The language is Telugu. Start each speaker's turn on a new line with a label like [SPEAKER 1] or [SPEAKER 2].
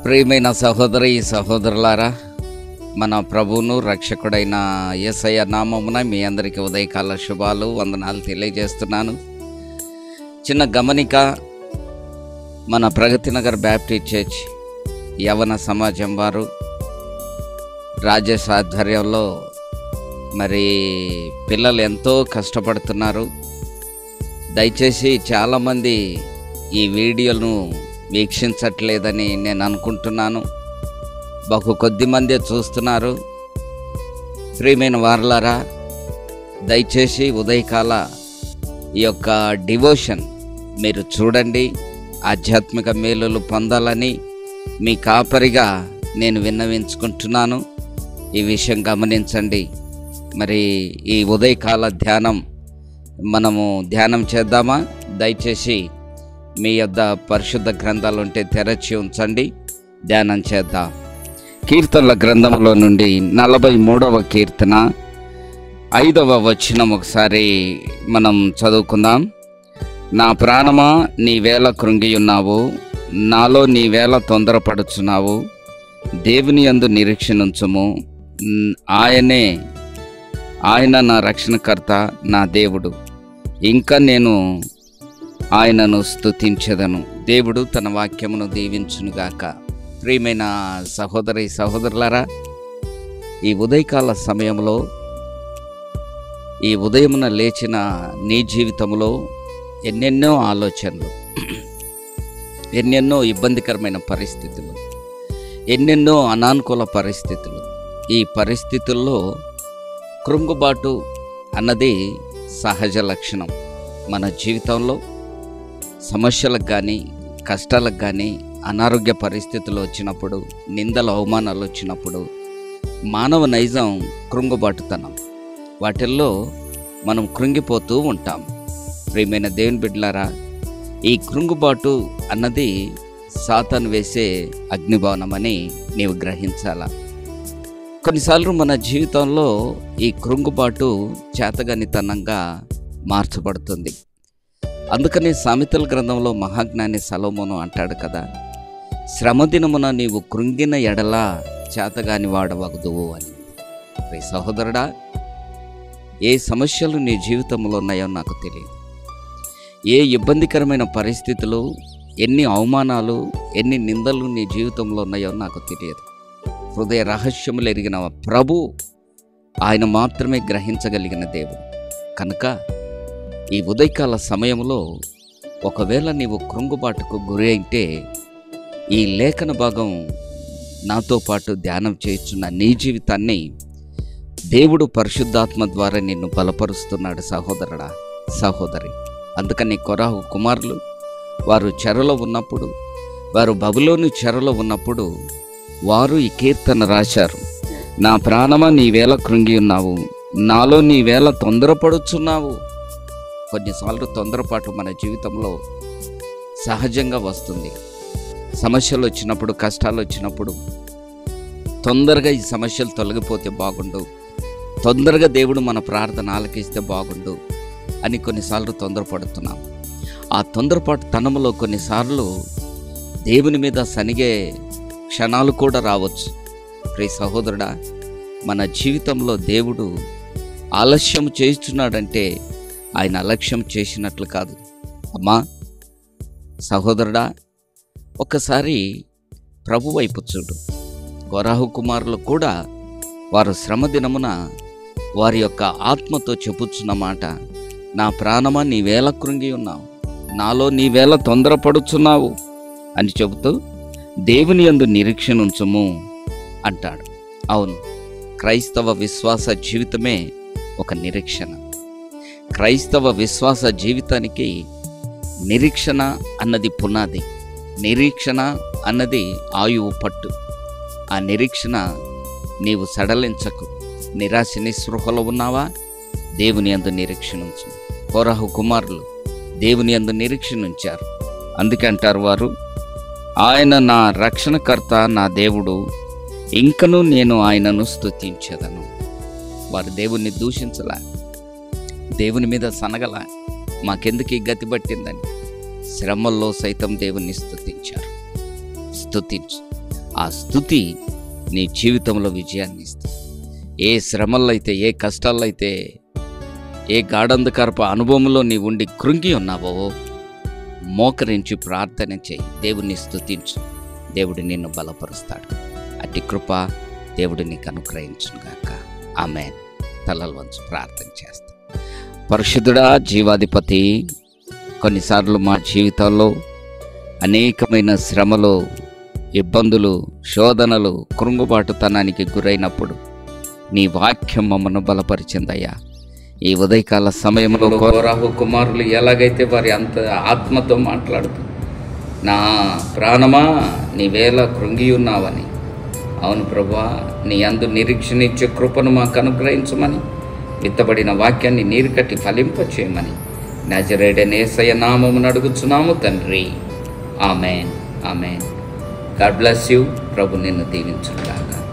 [SPEAKER 1] ప్రియమైన సహోదరి సహోదరులారా, మన ప్రభువును రక్షకుడైన యేసయ్య నామమున మీ అందరికీ ఉదయకాల శుభాలు వందనాలు తెలియజేస్తున్నాను. చిన్న గమనిక, మన ప్రగతినగర్ బ్యాప్టిస్ట్ చర్చ్ యవన సమాజం వారు రాజేష్ ఆధ్వర్యంలో మరి పిల్లలు ఎంతో కష్టపడుతున్నారు. దయచేసి చాలామంది ఈ వీడియోను వీక్షించట్లేదని నేను అనుకుంటున్నాను. బహు కొద్ది మందే చూస్తున్నారు. ప్రియమైన వారలారా, దయచేసి ఉదయకాల ఈ యొక్క డివోషన్ మీరు చూడండి. ఆధ్యాత్మిక మేలులు పొందాలని మీ కాపరిగా నేను విన్నవించుకుంటున్నాను. ఈ విషయం గమనించండి. మరి ఈ ఉదయకాల ధ్యానం మనము ధ్యానం చేద్దామా? దయచేసి మీ యొద్ద పరిశుద్ధ గ్రంథాలు ఉంటే తెరచి ఉంచండి, ధ్యానం చేద్దాం. కీర్తనల గ్రంథంలో నుండి 43వ కీర్తన 5వ వచనం ఒకసారి మనం చదువుకుందాం. నా ప్రాణమా, నీవేళ కృంగి ఉన్నావు, నాలో నీవేళ తొందరపడుచున్నావు. దేవుని యందు నిరీక్షణ ఉంచుము, ఆయన నా రక్షణకర్త, నా దేవుడు, ఇంకా నేను ఆయనను స్తుతించెదను. దేవుడు తన వాక్యమును దీవించునుగాక. ప్రియమైన సహోదరి సహోదరులారా, ఈ ఉదయకాల సమయంలో, ఈ ఉదయమున లేచిన నీ జీవితంలో ఎన్నెన్నో ఆలోచనలు, ఎన్నెన్నో ఇబ్బందికరమైన పరిస్థితులు, ఎన్నెన్నో అనానుకూల పరిస్థితులు. ఈ పరిస్థితుల్లో కృంగుబాటు అన్నది సహజ లక్షణం. మన జీవితంలో సమస్యలకు కానీ, కష్టాలకు కానీ, అనారోగ్య పరిస్థితులు వచ్చినప్పుడు, నిందలు అవమానాలు వచ్చినప్పుడు మానవ నైజం కృంగుబాటుతనం. వాటిల్లో మనం కృంగిపోతూ ఉంటాం. ప్రియమైన దేవుని బిడ్డలారా, ఈ కృంగుబాటు అన్నది సాతాను వేసే అగ్నిబాణమని నీవు గ్రహించాలా. కొన్నిసార్లు మన జీవితంలో ఈ కృంగుబాటు చేతగానితనంగా మార్చబడుతుంది. అందుకనే సామెతల గ్రంథంలో మహాజ్ఞాని సొలొమోను అంటాడు కదా, శ్రమదినమున నీవు కృంగిన ఎడల చేతగాని వాడవగదువు అని. సహోదరుడా, ఏ సమస్యలు నీ జీవితంలో ఉన్నాయో నాకు తెలియదు. ఏ ఇబ్బందికరమైన పరిస్థితులు, ఎన్ని అవమానాలు, ఎన్ని నిందలు నీ జీవితంలో ఉన్నాయో నాకు తెలియదు. హృదయ రహస్యములు ఎరిగిన ప్రభు, ఆయన మాత్రమే గ్రహించగలిగిన దేవుడు. కనుక ఈ ఉదయకాల సమయంలో ఒకవేళ నీవు కృంగుబాటుకు గురి అయితే ఈ లేఖన భాగం నాతో పాటు ధ్యానం చేయుచున్న నీ జీవితాన్ని దేవుడు పరిశుద్ధాత్మ ద్వారా నిన్ను బలపరుస్తున్నాడు సహోదరుడా, సహోదరి. అందుకని కొరాహు కుమారులు వారు చెరలో ఉన్నప్పుడు, వారు బబులోను చెరలో ఉన్నప్పుడు వారు ఈ కీర్తన రాశారు. నా ప్రాణమా, నీవేళ కృంగి ఉన్నావు, నాలో నీవేళ తొందరపడుచున్నావు. కొన్నిసార్లు తొందరపాటు మన జీవితంలో సహజంగా వస్తుంది. సమస్యలు వచ్చినప్పుడు, కష్టాలు వచ్చినప్పుడు తొందరగా ఈ సమస్యలు తొలగిపోతే బాగుండు, తొందరగా దేవుడు మన ప్రార్థన ఆలకిస్తే బాగుండు అని కొన్నిసార్లు తొందరపడుతున్నాం. ఆ తొందరపాటు తనములో కొన్నిసార్లు దేవుని మీద సనిగే క్షణాలు కూడా రావచ్చు. ప్రియ సహోదరుడా, మన జీవితంలో దేవుడు ఆలస్యం చేస్తున్నాడంటే ఆయన అలక్ష్యం చేసినట్లు కాదు. అమ్మా సహోదరుడా, ఒక్కసారి ప్రభు వైపు చూడు. కొరాహు కుమారులు కూడా వారు శ్రమ దినమున వారి యొక్క ఆత్మతో చెప్పుచున్న మాట, నా ప్రాణమా, నీవేళ కృంగి ఉన్నావు, నాలో నీవేళ తొందరపడుచున్నావు అని చెబుతూ దేవుని యందు నిరీక్షణ ఉంచుము అంటాడు. అవును, క్రైస్తవ విశ్వాస జీవితమే ఒక నిరీక్షణ. క్రైస్తవ విశ్వాస జీవితానికి నిరీక్షణ అన్నది పునాది. నిరీక్షణ అన్నది ఆయువు పట్టు. ఆ నిరీక్షణ నీవు సడలించకు. నిరాశ నిస్పృహలో ఉన్నావా? దేవుని యందు నిరీక్షణ ఉంచు. కొరాహు కుమారులు దేవుని యందు నిరీక్షణ ఉంచారు. అందుకే అంటారు వారు, ఆయన నా రక్షణకర్త, నా దేవుడు, ఇంకను నేను ఆయనను స్తుతించెదను. వారు దేవుణ్ణి దూషించలా, దేవుని మీద సనగల, మాకెందుకు ఈ గతి పట్టిందని శ్రమల్లో సైతం దేవుణ్ణి స్తుతించారు. స్తుతించు. ఆ స్తుతి నీ జీవితంలో విజయాన్ని ఇస్తుంది. ఏ శ్రమల్లో అయితే, ఏ కష్టాల్లో అయితే, ఏ గాఢంధకారపు అనుభవంలో నీ ఉండి కృంగి ఉన్నావో మోకరించి ప్రార్థన చేయి, దేవుణ్ణి స్తుతించు. దేవుడు నిన్ను బలపరుస్తాడు. అట్టి కృప దేవుడు నీకు అనుగ్రహించుగాక. ఆమేన్. తలలు వంచి ప్రార్థన చేస్తా. పరిశుద్ధుడా, జీవాధిపతి, కొన్నిసార్లు మా జీవితాల్లో అనేకమైన శ్రమలు, ఇబ్బందులు, శోధనలు, కృంగుబాటుతనానికి గురైనప్పుడు నీ వాక్యం మమ్మను బలపరిచిందయ్యా. ఈ ఉదయకాల సమయంలో కోరాహు కుమారులు ఎలాగైతే వారి అంత ఆత్మతో మాట్లాడుతూ, నా ప్రాణమా నీవేళ కృంగి ఉన్నావని, అవును ప్రభువా, నీ అందు నిరీక్షణ ఇచ్చే కృపను మాకు అనుగ్రహించమని, విత్తబడిన వాక్యాన్ని నీరు కట్టి ఫలింపచేయమని నజరేయుడైన యేసయ్య నామమున అడుగుచున్నాము తండ్రి. Amen. Amen. God bless you. ప్రభు నిన్ను దీవించుగాక.